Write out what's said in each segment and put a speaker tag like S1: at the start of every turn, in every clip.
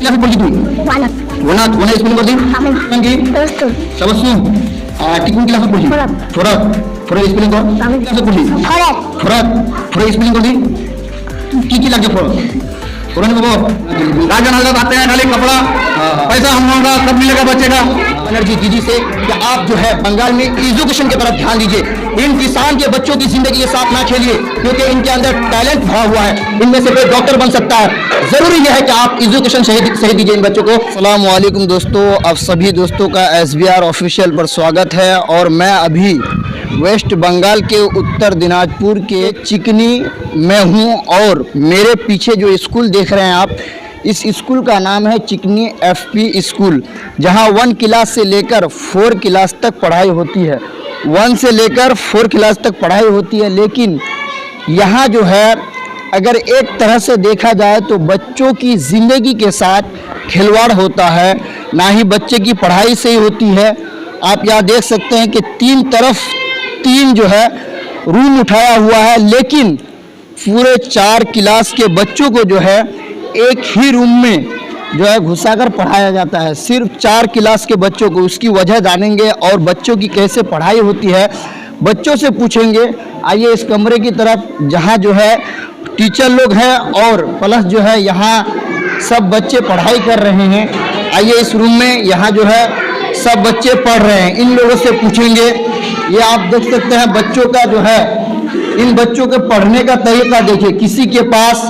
S1: Class में पढ़ी तू वनात वना स्पेलिंग कर दी नाम की सबसु टिकुन क्लास में पढ़ी फरत फरत स्पेलिंग कर क्लास में पढ़ी फरत फरत स्पेलिंग कर दी की लगे फरत पुराने बाबू राजन हजरत आते हैं खाली कपड़ा पैसा हम होगा सब मिलेगा बच्चे का एनर्जी दीजिए से कि आप जो है बंगाल में एजुकेशन की तरफ ध्यान दीजिए। इन किसान के बच्चों की जिंदगी के साथ ना खेलिए क्योंकि इनके अंदर टैलेंट भरा हुआ है, इनमें से कोई डॉक्टर बन सकता है। जरूरी यह है कि आप एजुकेशन सही दीजिए इन बच्चों को। अस्सलाम वालेकुम दोस्तों, आप सभी दोस्तों का SBR ऑफिशियल पर स्वागत है और मैं अभी वेस्ट बंगाल के उत्तर दिनाजपुर के चिकनी में हूँ और मेरे पीछे जो स्कूल देख रहे हैं आप, इस स्कूल का नाम है चिकनी FP स्कूल, जहाँ 1 क्लास से लेकर 4 क्लास तक पढ़ाई होती है। 1 से लेकर 4 क्लास तक पढ़ाई होती है, लेकिन यहाँ जो है अगर एक तरह से देखा जाए तो बच्चों की ज़िंदगी के साथ खिलवाड़ होता है, ना ही बच्चे की पढ़ाई सही होती है। आप यहाँ देख सकते हैं कि तीन जो है रूम उठाया हुआ है, लेकिन पूरे 4 क्लास के बच्चों को जो है एक ही रूम में जो है घुसाकर पढ़ाया जाता है, सिर्फ 4 क्लास के बच्चों को। उसकी वजह जानेंगे और बच्चों की कैसे पढ़ाई होती है बच्चों से पूछेंगे। आइए इस कमरे की तरफ जहां जो है टीचर लोग हैं और प्लस जो है यहाँ सब बच्चे पढ़ाई कर रहे हैं। आइए इस रूम में यहाँ जो है सब बच्चे पढ़ रहे हैं, इन लोगों से पूछेंगे। ये आप देख सकते हैं बच्चों का जो है, इन बच्चों के पढ़ने का तरीका देखिए। किसी के पास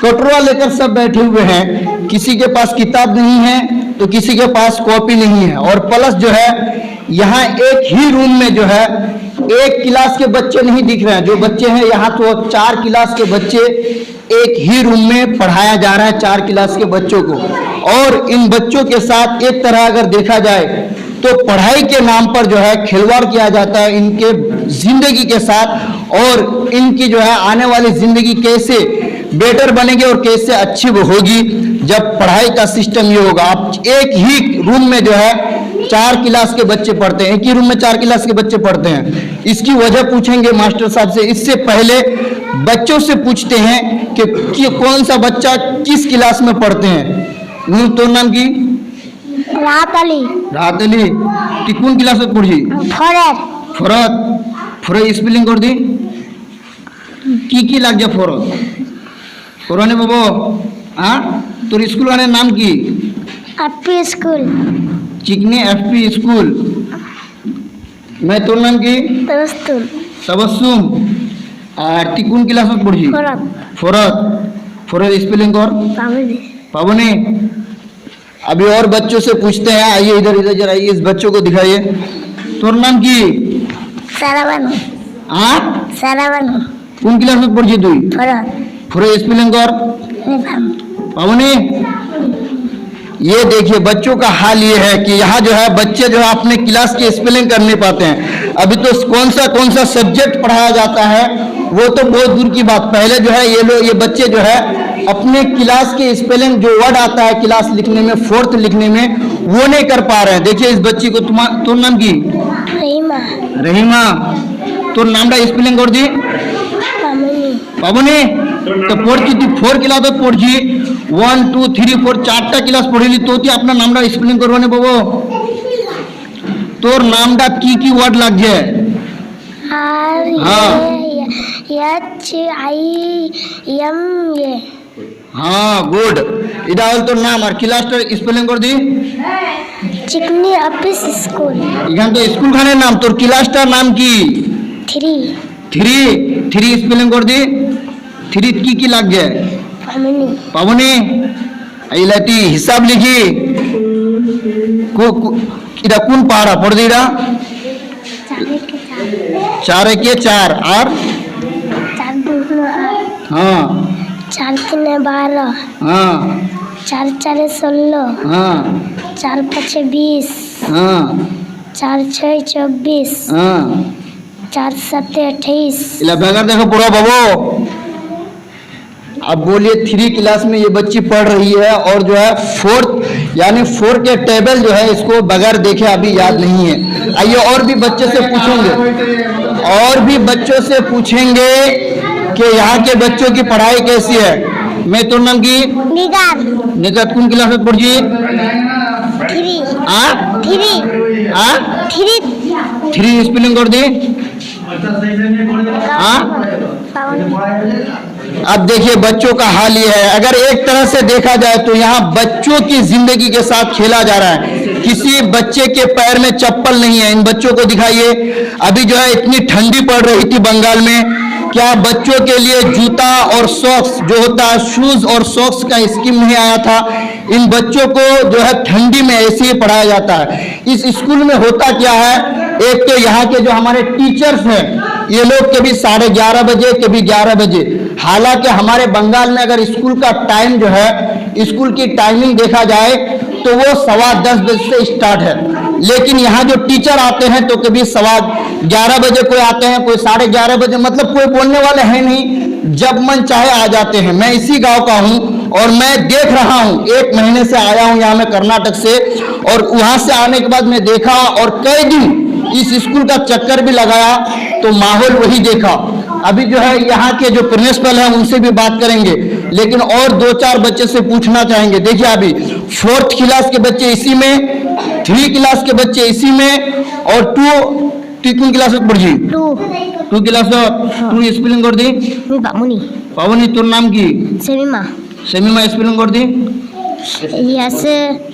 S1: कटोरा लेकर सब बैठे हुए हैं, किसी के पास किताब नहीं है तो किसी के पास कॉपी नहीं है। और प्लस जो है यहाँ एक ही रूम में जो है 1 क्लास के बच्चे नहीं दिख रहे हैं, जो बच्चे हैं यहाँ तो 4 क्लास के बच्चे एक ही रूम में पढ़ाया जा रहा है 4 क्लास के बच्चों को। और इन बच्चों के साथ एक तरह अगर देखा जाए तो पढ़ाई के नाम पर जो है खिलवाड़ किया जाता है इनके जिंदगी के साथ, और इनकी जो है आने वाली जिंदगी कैसे बेटर बनेगी और कैसे अच्छी वो होगी जब पढ़ाई का सिस्टम ये होगा। आप एक ही रूम में जो है 4 क्लास के बच्चे पढ़ते हैं, एक ही रूम में 4 क्लास के बच्चे पढ़ते हैं। इसकी वजह पूछेंगे मास्टर साहब से। इससे पहले बच्चों से पूछते हैं कि कौन सा बच्चा किस क्लास में पढ़ते हैं। तो नाम की राहत अली कौन क्लास में पढ़ी? फरत स्पेलिंग कर दी की लग जा फरत पुराने बाबू। हाँ तोर स्कूल का नाम की? FP स्कूल, चिकनी FP स्कूल। मैं तोर नाम की? तबस्सुम। और ती कौन क्लास में पढ़ी? फरत स्पेलिंग कर पावनी। अभी और बच्चों से पूछते हैं। आइए इधर जरा, इस बच्चों को दिखाइए। तोर नाम की? साराबानु। कौन क्लास में पढ़ी तू? फरत स्पेलिंग कर पावनी। ये देखिए बच्चों का हाल ये है कि यहाँ जो है बच्चे जो है अपने क्लास की स्पेलिंग कर नहीं पाते हैं। अभी तो कौन सा सब्जेक्ट पढ़ाया जाता है वो तो बहुत दूर की बात। पहले जो है ये बच्चे जो है अपने क्लास के स्पेलिंग जो वर्ड आता है क्लास लिखने में, 4th लिखने में, वो नहीं कर पा रहे हैं। देखिए इस बच्ची को। तो नाम की? रहीमा। तो नाम का स्पेलिंग कर दी पावनी। तो पढ़ी तू 4 क्लास में पढ़ी 1 2 3 4 4टा क्लास पढ़ी तो अपना नामटा स्पेलिंग करवाने बाबू। तोर नामटा की वर्ड लग जाए? हाँ गुड। इधर तो नाम और क्लास स्पेलिंग कर दी चिकनी FP स्कूल। यहाँ तो स्कूल खाने नाम तोर क्लास नाम की? 3 स्पेलिंग कर दी। 3 की लग जाए? पावनी। इलाटी हिसाब लिखी इधर कौन पहाड़ा पढ़ दी? 4 के 4 और
S2: 4 3 12 4 4 16 4 5 20 4 6 24 4 7 28।
S1: इला बगैर देखो पूरा बाबू। अब बोलिए 3 क्लास में ये बच्ची पढ़ रही है और जो है 4 के टेबल जो है इसको बगैर देखे अभी याद नहीं है। आइए और भी बच्चों से पूछेंगे कि यहाँ के बच्चों की पढ़ाई कैसी है। मैं তোর নাম কি?
S2: নিগাত
S1: নিগাত কোন ক্লাসত পড়ছি?
S2: 3
S1: आ
S2: 3
S1: आ
S2: 3
S1: 3 स्पेलिंग कर दी। हाँ? अब देखिए बच्चों का हाल ये है, अगर एक तरह से देखा जाए तो यहाँ बच्चों की जिंदगी के साथ खेला जा रहा है। किसी बच्चे के पैर में चप्पल नहीं है। इन बच्चों को दिखाइए, अभी जो है इतनी ठंडी पड़ रही थी बंगाल में, क्या बच्चों के लिए जूता और सॉक्स जो होता है, शूज और सॉक्स का स्कीम नहीं आया था? इन बच्चों को जो है ठंडी में ऐसे ही पढ़ाया जाता है। इस स्कूल में होता क्या है, एक तो यहाँ के जो हमारे टीचर्स हैं ये लोग कभी 11:30 बजे, कभी 11 बजे, हालांकि हमारे बंगाल में अगर स्कूल का टाइम जो है, स्कूल की टाइमिंग देखा जाए तो वो 10:15 बजे से स्टार्ट है, लेकिन यहाँ जो टीचर आते हैं तो कभी 11:15 बजे कोई आते हैं, कोई 11:30 बजे, मतलब कोई बोलने वाले हैं नहीं, जब मन चाहे आ जाते हैं। मैं इसी गांव का हूं और मैं देख रहा हूं, 1 महीने से आया हूं यहाँ मैं कर्नाटक से, और वहां से आने के बाद मैं देखा और कई दिन इस स्कूल का चक्कर भी लगाया तो माहौल वही देखा। अभी जो है यहाँ के जो प्रिंसिपल हैं उनसे भी बात करेंगे, लेकिन और 2-4 बच्चे से पूछना चाहेंगे। देखिए अभी 4th क्लास के बच्चे इसी में, 3 क्लास के बच्चे इसी में, और 2 क्लास पढ़ी 2 क्लास 2 स्पेलिंग कर दी।
S2: বামুনি
S1: पावनी তোর नाम की?
S2: সেমিমা
S1: सेमीमा स्पेलिंग कर दी।
S2: यस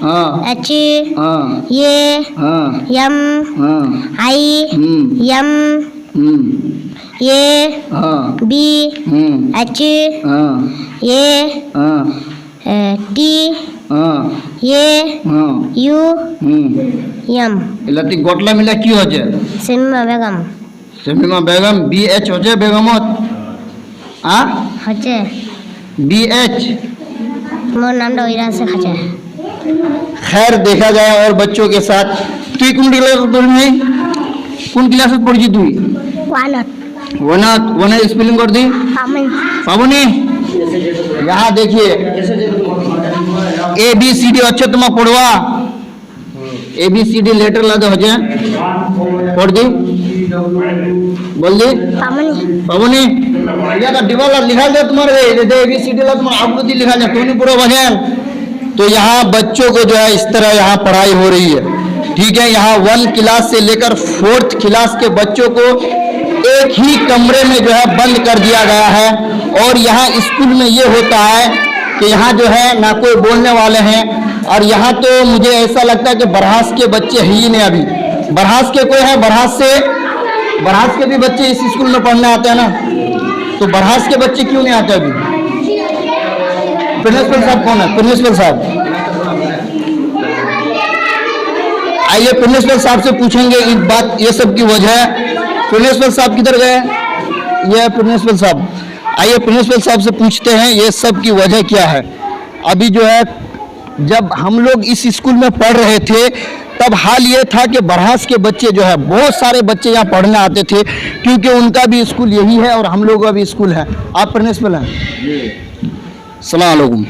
S1: हाँ
S2: एच
S1: हाँ
S2: ये
S1: हाँ
S2: यम
S1: हाँ
S2: आई यम ये
S1: हाँ
S2: बी एच
S1: हाँ
S2: ये
S1: हाँ
S2: टी
S1: हाँ
S2: ये
S1: हाँ
S2: यू यम
S1: এলাতি গটলা মিলা কি হচ্ছে?
S2: সেমিমা বেগম
S1: সেমিমা বেগম BH হচ্ছে বেগমত? हाँ
S2: হচ্ছে
S1: BH।
S2: मोर नाम डोइरा से खचा
S1: खैर देखा जाए और बच्चों के साथ तुई कौन क्लास पढ़ी? कौन क्लास पढ़ी तुई?
S2: वानत
S1: वनात वना स्पेलिंग कर दी।
S2: पामन
S1: पावनी यहाँ देखिए ABCD अच्छे तुम पढ़वा, ABCD लेटर ला दो हो जाए, पढ़ दी बोल दी।
S2: पामन
S1: पावनी या का डिवाला लिखा जाए तुम्हारे ABCD ला तुम्हारा आकृति लिखा जाए, तो नहीं पूरा वजन। तो यहाँ बच्चों को जो है इस तरह यहाँ पढ़ाई हो रही है, ठीक है। यहाँ 1 क्लास से लेकर 4th क्लास के बच्चों को एक ही कमरे में जो है बंद कर दिया गया है, और यहाँ स्कूल में ये होता है कि यहाँ जो है ना कोई बोलने वाले हैं, और यहाँ तो मुझे ऐसा लगता है कि बरहास के बच्चे है ही नहीं। अभी बरहास के कोई है? बरहास के भी बच्चे इस स्कूल में पढ़ने आते हैं ना, तो बरहास के बच्चे क्यों नहीं आते अभी? प्रिंसिपल साहब कौन है? प्रिंसिपल साहब आइए, प्रिंसिपल साहब से पूछेंगे इस बात, ये सब की वजह। प्रिंसिपल साहब किधर गए? ये प्रिंसिपल साहब, आइए प्रिंसिपल साहब से पूछते हैं ये सब की वजह क्या है। अभी जो है जब हम लोग इस स्कूल में पढ़ रहे थे तब हाल ये था कि बरहास के बच्चे जो है, बहुत सारे बच्चे यहाँ पढ़ने आते थे, क्योंकि उनका भी स्कूल यही है और हम लोग का भी स्कूल है। आप प्रिंसिपल हैं? सलाम अलैकुम।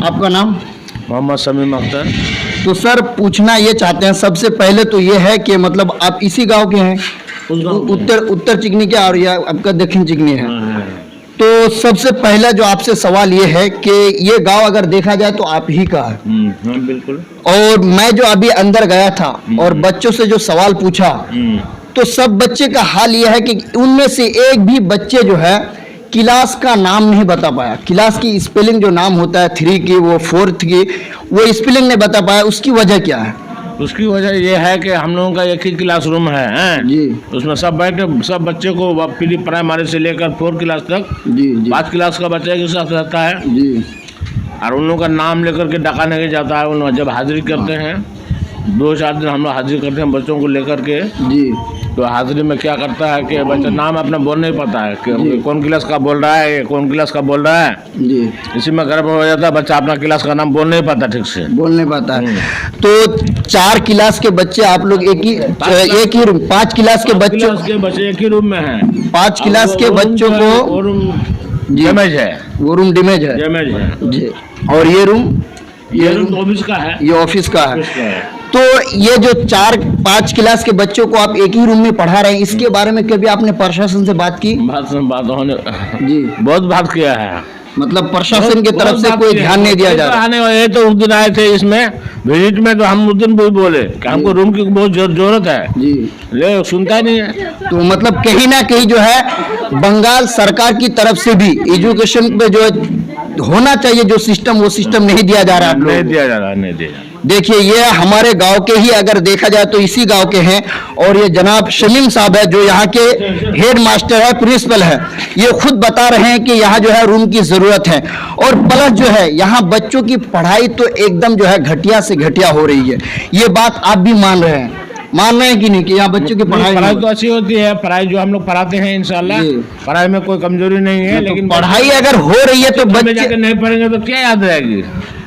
S1: आपका नाम?
S3: मोहम्मद शमीम अख्तर।
S1: तो सर पूछना ये चाहते हैं, सबसे पहले तो ये है कि मतलब आप इसी गांव के हैं? उत्तर चिकनी के, और या आपका दक्षिण चिकनी है? तो सबसे पहला जो आपसे सवाल ये है कि ये गांव अगर देखा जाए तो आप ही का है।
S3: बिल्कुल।
S1: और मैं जो अभी अंदर गया था और बच्चों से जो सवाल पूछा तो सब बच्चे का हाल ये है कि उनमें से एक भी बच्चे जो है क्लास का नाम नहीं बता पाया। क्लास की स्पेलिंग जो नाम होता है 3 की, वो 4th की, वो स्पेलिंग नहीं बता पाया। उसकी वजह क्या है?
S3: उसकी वजह यह है कि हम लोगों का एक ही क्लासरूम है
S1: जी।
S3: उसमें सब बैठे, सब बच्चे को प्री प्राइमरी से लेकर 4 क्लास तक,
S1: जी
S3: 5 क्लास का बच्चा एक साथ रहता है
S1: जी।
S3: और उन लोगों का नाम लेकर के डाका नहीं जाता है। उन लोग जब हाजिरी करते हैं 2-4 दिन हम लोग हाजिरी करते हैं बच्चों को लेकर के
S1: जी।
S3: तो हाजिरी में क्या करता है कि बच्चा नाम अपना बोल नहीं पाता है कि कौन क्लास का बोल रहा है, कौन क्लास का बोल रहा है
S1: जी।
S3: इसी में गड़बड़ हो जाता है, बच्चा अपना क्लास का नाम बोल नहीं पाता, ठीक से
S1: बोल नहीं पाता है। तो 4 क्लास के बच्चे आप लोग एक ही रूम, 5 क्लास के बच्चों
S3: के बच्चे एक ही रूम में हैं।
S1: 5 क्लास के बच्चों को
S3: डैमेज है,
S1: वो रूम डैमेज है जी। और ये रूम
S3: ऑफिस का है,
S1: ये ऑफिस का है। तो ये जो 4-5 क्लास के बच्चों को आप एक ही रूम में पढ़ा रहे हैं, इसके बारे में कभी आपने प्रशासन से बात की?
S3: बात होने
S1: जी
S3: बहुत बात किया है।
S1: मतलब प्रशासन की तरफ से कोई ध्यान नहीं दिया जा रहा।
S3: आने वाले ये तो उस दिन आए थे इसमें विजिट में, तो हम उस दिन भी बोले कि हमको रूम की बहुत जरूरत है
S1: जी,
S3: ले सुनता ही नहीं है।
S1: तो मतलब कहीं ना कहीं जो है बंगाल सरकार की तरफ से भी एजुकेशन पे जो होना चाहिए जो सिस्टम, वो सिस्टम नहीं दिया जा रहा है आप
S3: नहीं
S1: लोगों को।
S3: दिया जा रहा, नहीं दिया जा रहा।
S1: देखिए ये हमारे गांव के ही अगर देखा जाए तो इसी गांव के हैं, और ये जनाब शमीम साहब है जो यहाँ के हेड मास्टर है, प्रिंसिपल है। ये खुद बता रहे हैं कि यहाँ जो है रूम की जरूरत है, और प्लस जो है यहाँ बच्चों की पढ़ाई तो एकदम जो है घटिया से घटिया हो रही है। ये बात आप भी मान रहे हैं, मान रहे हैं कि नहीं कि यहाँ बच्चों की पढ़ाई
S3: तो अच्छी होती है, पढ़ाई जो हम लोग पढ़ाते हैं इंशाल्लाह,
S1: जी।
S3: पढ़ाई में कोई कमजोरी नहीं है,
S1: तो
S3: लेकिन
S1: पढ़ाई अगर हो रही है तो
S3: बच्चे
S1: बच्चे
S3: नहीं पढ़ेंगे तो क्या याद रहेगी।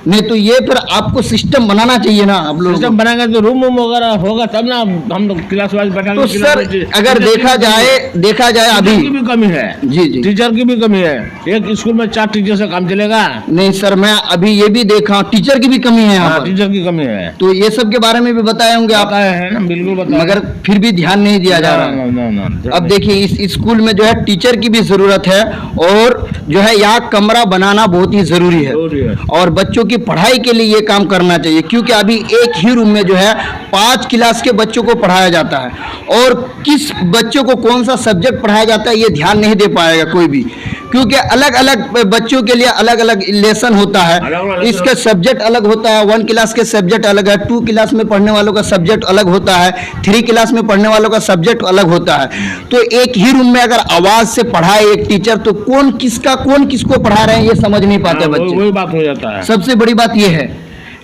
S1: नहीं, तो ये फिर आपको सिस्टम बनाना चाहिए ना आप लोगों को।
S3: सिस्टम बनाएंगे तो रूम वगैरह होगा तब ना हम लोग क्लास वाइज बैठाएंगे।
S1: तो सर अगर देखा जाए अभी
S3: की भी कमी है,
S1: जी जी,
S3: टीचर की भी कमी है। एक स्कूल में 4 टीचर से काम चलेगा?
S1: नहीं सर, मैं अभी ये भी देखा टीचर की भी कमी है यहाँ
S3: हाँ,
S1: पर।
S3: टीचर की कमी है।
S1: तो ये सब के बारे में भी बताए होंगे आप,
S3: बताए हैं ना, बिल्कुल बताए,
S1: मगर फिर भी ध्यान नहीं दिया जा रहा है। अब देखिए इस स्कूल में जो है टीचर की भी जरूरत है, और जो है यहाँ कमरा बनाना बहुत ही जरूरी है, और बच्चों की पढ़ाई के लिए ये काम करना चाहिए, क्योंकि अभी एक ही रूम में जो है 5 क्लास के बच्चों को पढ़ाया जाता है, और किस बच्चों को कौन सा सब्जेक्ट पढ़ाया जाता है ये ध्यान नहीं दे पाएगा कोई भी, क्योंकि अलग अलग बच्चों के लिए अलग अलग लेसन होता है। इसका सब्जेक्ट अलग होता है, 1 क्लास के सब्जेक्ट अलग है, 2 क्लास में पढ़ने वालों का सब्जेक्ट अलग होता है, 3 क्लास में पढ़ने वालों का सब्जेक्ट अलग होता है। तो एक ही रूम में अगर आवाज से पढ़ाए एक टीचर, तो कौन किसको पढ़ा रहे हैं ये समझ नहीं पाते बच्चे।
S3: वही बात हो जाता है,
S1: सबसे बड़ी बात ये है।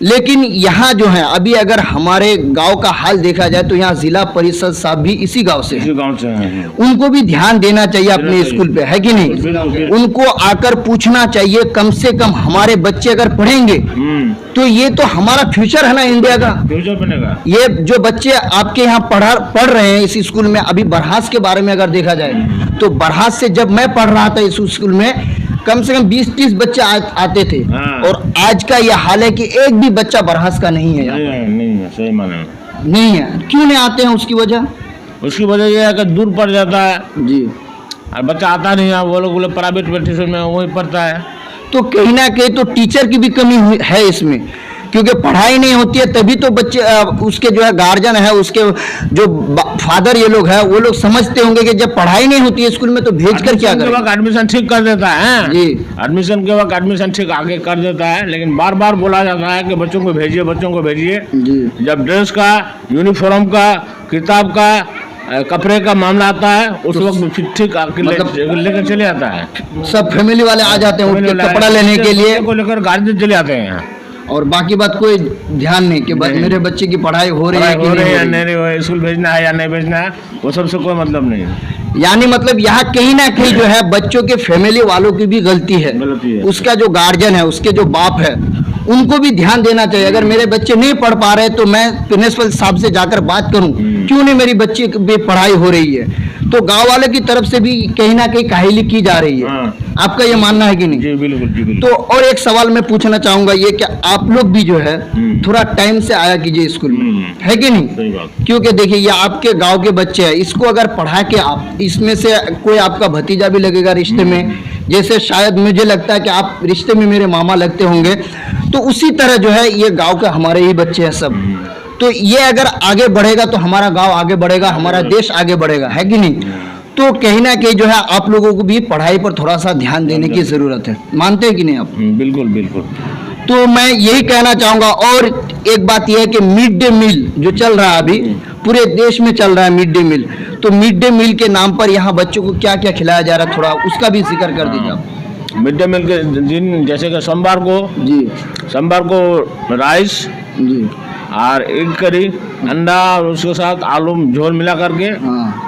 S1: लेकिन यहाँ जो है अभी अगर हमारे गांव का हाल देखा जाए तो यहाँ जिला परिषद साहब भी इसी गांव से हैं।
S3: गाँव से हैं।
S1: उनको भी ध्यान देना चाहिए अपने स्कूल पे, है कि नहीं? उनको आकर पूछना चाहिए, कम से कम हमारे बच्चे अगर पढ़ेंगे तो ये तो हमारा फ्यूचर है ना, इंडिया का
S3: फ्यूचर बनेगा।
S1: ये जो बच्चे आपके यहाँ पढ़ रहे हैं इस स्कूल में, अभी बरहास के बारे में अगर देखा जाए तो बरहास से जब मैं पढ़ रहा था इस स्कूल में कम से कम 20-30 बच्चे आते थे, और आज का यह हाल है कि एक भी बच्चा बरहास का नहीं है यहाँ पर।
S3: नहीं है, सही माने
S1: नहीं है। क्यों नहीं आते हैं उसकी वजह?
S3: उसकी वजह यह है कि दूर पड़ जाता है
S1: जी,
S3: और बच्चा आता नहीं है, वो लोग प्राइवेट ट्यूशन में वही पढ़ता है।
S1: तो कहीं ना कहीं तो टीचर की भी कमी है इसमें, क्योंकि पढ़ाई नहीं होती है तभी तो बच्चे उसके जो है गार्जियन है, उसके जो फादर ये लोग है वो लोग समझते होंगे कि जब पढ़ाई नहीं होती है स्कूल में तो भेज कर क्या करें।
S3: एडमिशन ठीक कर देता है
S1: जी,
S3: एडमिशन के वक्त एडमिशन ठीक आगे कर देता है, लेकिन बार बार बोला जाता है कि बच्चों को भेजिए, बच्चों को भेजिए।
S1: जी,
S3: जब ड्रेस का, यूनिफॉर्म का, किताब का, कपड़े का मामला आता है उस वक्त ठीक लेकर चले आता है।
S1: सब फैमिली वाले आ जाते हैं उनके कपड़ा लेने के लिए,
S3: को लेकर गार्जियन चले आते हैं,
S1: और बाकी बात कोई ध्यान नहीं कि मेरे बच्चे की पढ़ाई हो रही है कि नहीं हो रही।
S3: स्कूल भेजना है या नहीं भेजना है, वो सबसे कोई मतलब नहीं है।
S1: यानी मतलब यहाँ कहीं ना कहीं जो है बच्चों के फैमिली वालों की भी गलती है, उसका जो गार्जियन है, उसके जो बाप है, उनको भी ध्यान देना चाहिए। अगर मेरे बच्चे नहीं पढ़ पा रहे तो मैं प्रिंसिपल साहब से जाकर बात करूं, क्यों नहीं मेरी बच्ची की पढ़ाई हो रही है। तो गांव वाले की तरफ से भी कहीं ना कहीं काहिली की जा रही है। आपका ये मानना है कि नहीं?
S3: जी बिल्कुल, जी बिल्कुल।
S1: तो और एक सवाल मैं पूछना चाहूंगा, ये क्या आप लोग भी जो है थोड़ा टाइम से आया कीजिए स्कूल में, है कि नहीं?
S3: सही बात।
S1: क्योंकि देखिए ये आपके गांव के बच्चे हैं, इसको अगर पढ़ा के आप, इसमें से कोई आपका भतीजा भी लगेगा रिश्ते में, जैसे शायद मुझे लगता है कि आप रिश्ते में मेरे मामा लगते होंगे, तो उसी तरह जो है ये गांव के हमारे ही बच्चे हैं सब। तो ये अगर आगे बढ़ेगा तो हमारा गांव आगे बढ़ेगा, हमारा देश आगे बढ़ेगा, है कि नहीं? तो कहीं ना कहीं जो है आप लोगों को भी पढ़ाई पर थोड़ा सा ध्यान देने की जरूरत है, मानते हैं कि नहीं आप?
S3: बिल्कुल बिल्कुल।
S1: तो मैं यही कहना चाहूंगा। और एक बात यह है कि मिड डे मील जो चल रहा है अभी पूरे देश में चल रहा है मिड डे मील, तो मिड डे मील के नाम पर यहाँ बच्चों को क्या क्या खिलाया जा रहा है, थोड़ा उसका भी जिक्र कर दीजिए आप।
S3: मिड डे मील के दिन जैसे कि सोमवार को राइस
S1: जी,
S3: और एग करी, अंडा और उसके साथ आलू झोल मिला करके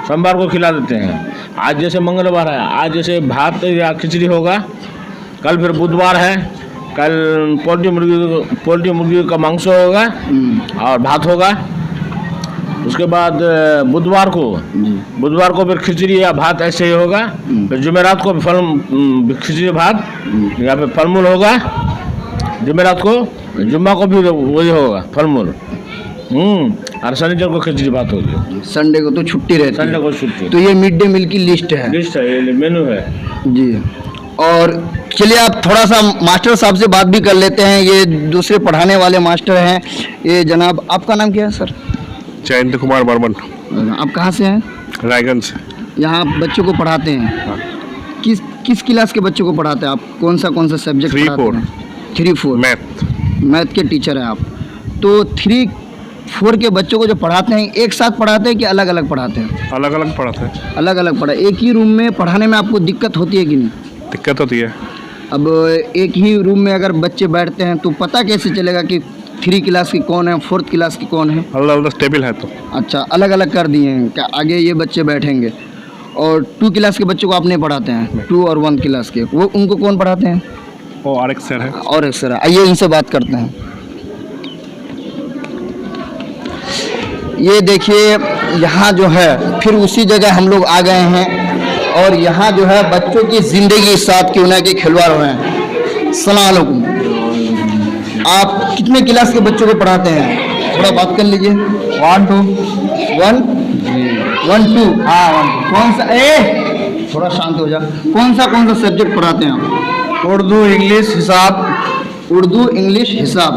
S3: सोमवार को खिला देते हैं। आज जैसे मंगलवार है, आज जैसे भात या खिचड़ी होगा, कल फिर बुधवार है, कल पोल्ट्री मुर्गी का मांस होगा और भात होगा। उसके बाद बुधवार को फिर खिचड़ी या भात ऐसे ही होगा। फिर जुमेरात को खिचड़ी भात या फिर फलमूल होगा। जुमेरात को, जुम्मा को भी वही होगा फलमूल। और शनिवार को खिचड़ी भात होगी।
S1: संडे को तो छुट्टी रहती है।
S3: संडे को छुट्टी।
S1: तो ये मिड डे मील की लिस्ट है,
S3: ये मेनू है
S1: जी। और चलिए आप थोड़ा सा मास्टर साहब से बात भी कर लेते हैं। ये दूसरे पढ़ाने वाले मास्टर हैं। ये जनाब, आपका नाम क्या है सर?
S4: जयंत कुमार बर्मन,
S1: आप कहाँ से हैं?
S4: रायगंज से।
S1: यहाँ आप बच्चों को पढ़ाते हैं? किस क्लास के बच्चों को पढ़ाते हैं आप? कौन सा सब्जेक्ट
S4: 3-4
S1: 3-4 मैथ के टीचर हैं आप। तो 3-4 के बच्चों को जो पढ़ाते हैं एक साथ पढ़ाते हैं कि अलग अलग पढ़ाते हैं?
S4: अलग अलग पढ़ाते हैं।
S1: अलग अलग पढ़ा। एक ही रूम में पढ़ाने में आपको दिक्कत होती है कि नहीं?
S4: दिक्कत होती है।
S1: अब एक ही रूम में अगर बच्चे बैठते हैं तो पता कैसे चलेगा कि 3 क्लास की कौन है, 4th क्लास की कौन है?
S4: अलग अलग टेबल है तो।
S1: अच्छा, अलग अलग कर दिए हैं क्या? आगे ये बच्चे बैठेंगे। और 2 क्लास के बच्चों को आप नहीं पढ़ाते हैं? 2 और 1 क्लास के वो उनको कौन पढ़ाते हैं?
S4: वो और एक सर है।
S1: और एक सर है। आइए इनसे बात करते हैं। ये देखिए यहाँ जो है फिर उसी जगह हम लोग आ गए हैं और यहाँ जो है बच्चों की ज़िंदगी के साथ क्यों ना कि खिलवाड़ हुए हैं। अस्सलाम वालेकुम। आप कितने क्लास के बच्चों को पढ़ाते हैं? थोड़ा बात कर लीजिए। 1 2 1 1 2। हाँ 1 कौन सा? थोड़ा शांत हो जा। कौन सा सब्जेक्ट पढ़ाते हैं आप?
S4: उर्दू, इंग्लिश, हिसाब।
S1: उर्दू, इंग्लिश, हिसाब।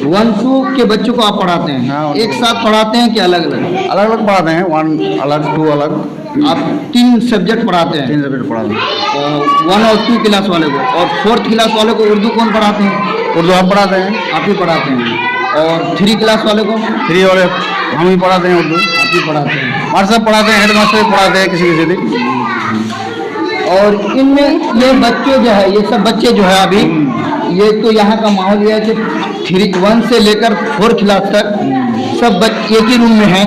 S1: 1-2 के बच्चों को आप पढ़ाते हैं?
S4: हाँ,
S1: एक साथ पढ़ाते हैं कि अलग अलग?
S4: अलग अलग पढ़ाते हैं। 1 अलग, 2 अलग।
S1: आप 3 सब्जेक्ट पढ़ाते हैं?
S4: 3 सब्जेक्ट पढ़ाते हैं।
S1: 1 और 2 क्लास वाले को। और 4th क्लास वाले को उर्दू कौन पढ़ाते हैं?
S4: उर्दू हम पढ़ाते हैं।
S1: आप ही पढ़ाते हैं। और 3 क्लास वाले को?
S4: 3 वाले हम ही पढ़ाते हैं। उर्दू
S1: आप ही पढ़ाते हैं।
S4: मास्टर साहब पढ़ाते हैं, हेड मास्टर भी पढ़ाते हैं किसी दिन।
S1: और इनमें ये बच्चे जो है, ये सब बच्चे जो है अभी ये तो यहाँ का माहौल ये है कि 1 से लेकर 4 क्लास तक सब बच्चे एक ही रूम में हैं।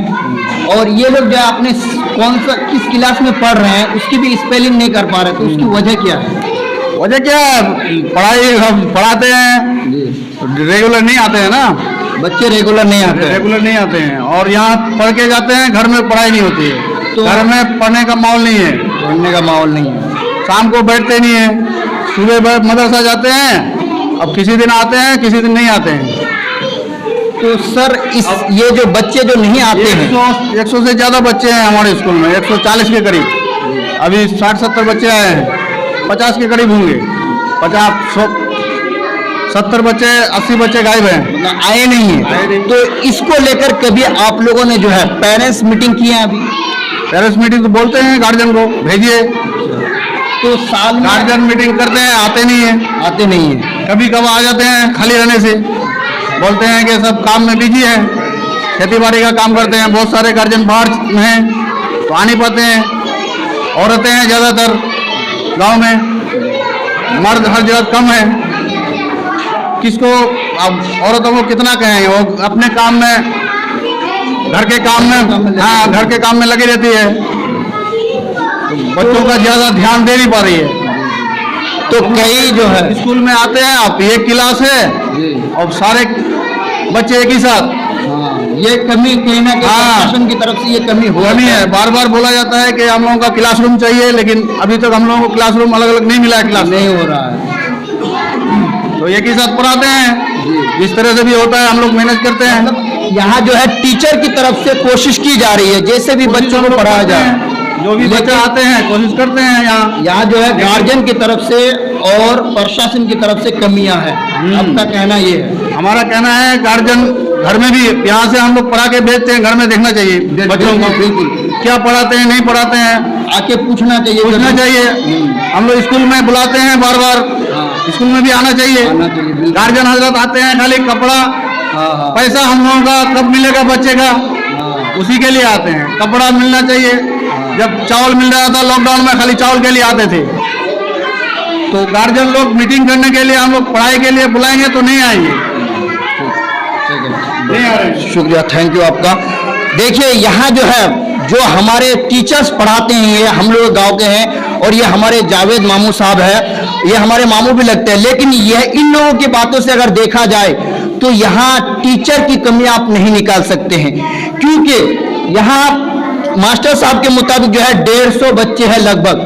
S1: और ये लोग जो आपने किस क्लास में पढ़ रहे हैं उसकी भी स्पेलिंग नहीं कर पा रहे, तो उसकी वजह क्या है?
S4: वजह क्या है? पढ़ाई हम पढ़ाते हैं, रेगुलर नहीं आते हैं ना
S1: बच्चे। रेगुलर नहीं आते हैं।
S4: रेगुलर नहीं आते हैं और यहाँ पढ़ के जाते हैं, घर में पढ़ाई नहीं होती है।
S1: तो
S4: घर में पढ़ने का माहौल नहीं है।
S1: पढ़ने का माहौल नहीं है।
S4: शाम को बैठते नहीं है। सुबह मदरसा जाते हैं, अब किसी दिन आते हैं, किसी दिन नहीं आते हैं।
S1: तो सर ये जो बच्चे जो नहीं आते हैं,
S4: 100 से ज़्यादा बच्चे हैं हमारे स्कूल में, 140 के करीब। अभी 60-70 बच्चे आए हैं, 50 के करीब होंगे। 70 बच्चे, 80 बच्चे गायब हैं,
S1: आए नहीं है। तो इसको लेकर कभी आप लोगों ने जो है पेरेंट्स मीटिंग की है? अभी
S4: पेरेंट्स मीटिंग तो बोलते हैं गार्जियन को भेजिए,
S1: तो साल में
S4: गार्जियन मीटिंग करते हैं, आते नहीं है।
S1: आते नहीं है।
S4: कभी कभी आ जाते हैं खाली रहने से, बोलते हैं कि सब काम में बिजी है, खेती बाड़ी का काम करते हैं। बहुत सारे गार्जियन बाहर में हैं तो आ नहीं पाते हैं। औरतें हैं ज़्यादातर गांव में, मर्द हर जगह कम है। किसको अब औरतों को कितना कहेंगे? वो अपने काम में, घर के काम में, हाँ घर के काम में लगी रहती है, तो बच्चों का ज़्यादा ध्यान दे नहीं पा रही है।
S1: तो कई जो है
S4: स्कूल में आते हैं, आप एक क्लास है और सारे बच्चे एक ही साथ।
S1: ये कमी कहीं ना कहीं प्रशासन की तरफ से ये कमी हो रही है।
S4: बार बार बोला जाता है कि हम लोगों का क्लासरूम चाहिए, लेकिन अभी तक हम लोगों को क्लासरूम अलग अलग नहीं मिला है। क्लास
S1: नहीं हो रहा है
S4: तो एक ही साथ पढ़ाते हैं। जिस तरह से भी होता है हम लोग मैनेज करते हैं।
S1: यहाँ जो है टीचर की तरफ से कोशिश की जा रही है जैसे भी बच्चों को पढ़ाया जाए।
S4: जो भी बच्चे आते हैं कोशिश करते हैं।
S1: यहाँ जो है गार्जियन की तरफ से और प्रशासन की तरफ से कमियां हैं। आपका कहना ये है?
S4: हमारा कहना है गार्जियन घर में भी, यहाँ से हम लोग पढ़ा के भेजते हैं, घर में देखना चाहिए बच्चों को
S1: बिल्कुल
S4: क्या पढ़ाते हैं, नहीं पढ़ाते हैं,
S1: आके पूछना चाहिए।
S4: हम लोग स्कूल में बुलाते हैं, बार बार स्कूल में भी आना चाहिए। गार्जियन हजरत आते हैं, खाली कपड़ा पैसा हम लोगों का कब मिलेगा बच्चे का, उसी के लिए आते हैं। कपड़ा मिलना चाहिए। जब चावल मिल रहा था लॉकडाउन में, खाली चावल के लिए आते थे। तो गार्जियन लोग मीटिंग करने के लिए, हम लोग पढ़ाई के लिए बुलाएंगे तो नहीं आएंगे। नहीं आ रहे।
S1: शुक्रिया, थैंक यू आपका। देखिए यहाँ जो है जो हमारे टीचर्स पढ़ाते हैं ये हम लोग गांव के हैं और ये हमारे जावेद मामू साहब है, ये हमारे मामू भी लगते हैं। लेकिन यह इन लोगों की बातों से अगर देखा जाए तो यहाँ टीचर की कमी आप नहीं निकाल सकते हैं, क्योंकि यहाँ मास्टर साहब के मुताबिक जो है 150 बच्चे हैं लगभग,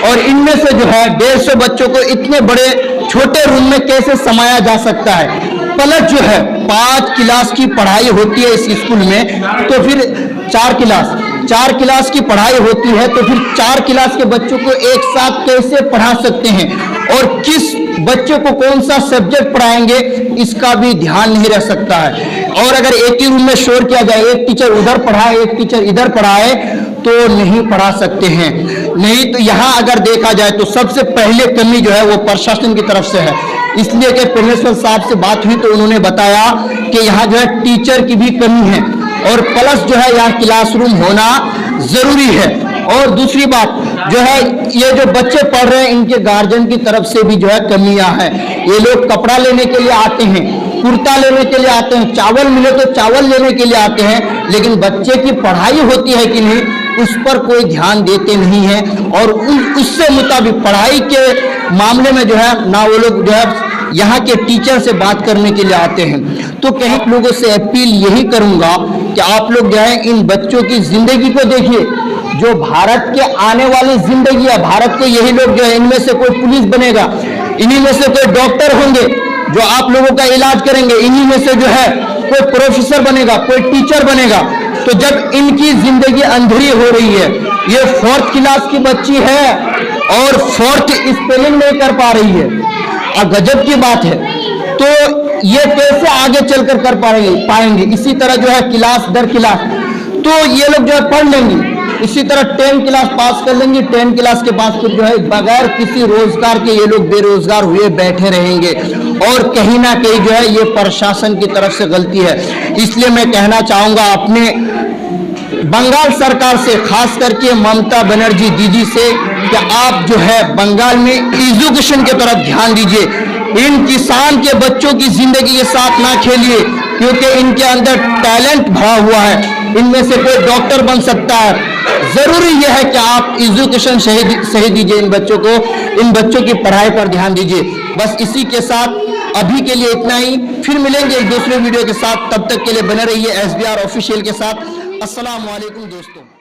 S1: और इनमें से जो है 150 बच्चों को इतने बड़े छोटे रूम में कैसे समाया जा सकता है। प्लस जो है 5 क्लास की पढ़ाई होती है इस स्कूल में, तो फिर 4 क्लास 4 क्लास की पढ़ाई होती है तो फिर 4 क्लास के बच्चों को एक साथ कैसे पढ़ा सकते हैं और किस बच्चे को कौन सा सब्जेक्ट पढ़ाएंगे, इसका भी ध्यान नहीं रह सकता है। और अगर एक ही रूम में शोर किया जाए, एक टीचर उधर पढ़ाए एक टीचर इधर पढ़ाए, तो नहीं पढ़ा सकते हैं। नहीं तो यहाँ अगर देखा जाए तो सबसे पहले कमी जो है वो प्रशासन की तरफ से है। इसलिए कि प्रिंसिपल साहब से बात हुई तो उन्होंने बताया कि यहाँ जो है टीचर की भी कमी है और प्लस जो है यहाँ क्लासरूम होना जरूरी है। और दूसरी बात जो है, ये जो बच्चे पढ़ रहे हैं इनके गार्जियन की तरफ से भी जो है कमियां हैं। ये लोग कपड़ा लेने के लिए आते हैं, कुर्ता लेने के लिए आते हैं, चावल मिले तो चावल लेने के लिए आते हैं, लेकिन बच्चे की पढ़ाई होती है कि नहीं उस पर कोई ध्यान देते नहीं है। और उससे मुताबिक पढ़ाई के मामले में जो है ना वो लोग जो है यहाँ के टीचर से बात करने के लिए आते हैं। तो कई लोगों से अपील यही करूंगा कि आप लोग जो है इन बच्चों की जिंदगी को देखिए, जो भारत के आने वाली जिंदगी है, भारत को यही लोग जो है, इनमें से कोई पुलिस बनेगा, इन्हीं में से कोई डॉक्टर होंगे जो आप लोगों का इलाज करेंगे, इन्हीं में से जो है कोई प्रोफेसर बनेगा, कोई टीचर बनेगा। तो जब इनकी जिंदगी अंधेरी हो रही है, ये 4th क्लास की बच्ची है और 4th स्पेलिंग नहीं कर पा रही है, गजब की बात है। तो ये कैसे आगे चलकर कर पाएंगे? इसी तरह जो है क्लास दर क्लास तो ये लोग जो है पढ़ लेंगे, इसी तरह 10 क्लास पास कर लेंगे, 10 क्लास के बाद फिर जो है बगैर किसी रोजगार के ये लोग बेरोजगार हुए बैठे रहेंगे। और कहीं ना कहीं जो है ये प्रशासन की तरफ से गलती है। इसलिए मैं कहना चाहूंगा अपने बंगाल सरकार से, खास करके ममता बनर्जी दीदी से, कि आप जो है बंगाल में एजुकेशन की तरफ ध्यान दीजिए। इन किसान के बच्चों की जिंदगी के साथ ना खेलिए, क्योंकि इनके अंदर टैलेंट भरा हुआ है, इनमें से कोई डॉक्टर बन सकता है। जरूरी यह है कि आप एजुकेशन सही दीजिए इन बच्चों को, इन बच्चों की पढ़ाई पर ध्यान दीजिए। बस इसी के साथ अभी के लिए इतना ही, फिर मिलेंगे एक दूसरे वीडियो के साथ। तब तक के लिए बने रहिए SBR ऑफिशियल के साथ। अस्सलाम वालेकुम दोस्तों।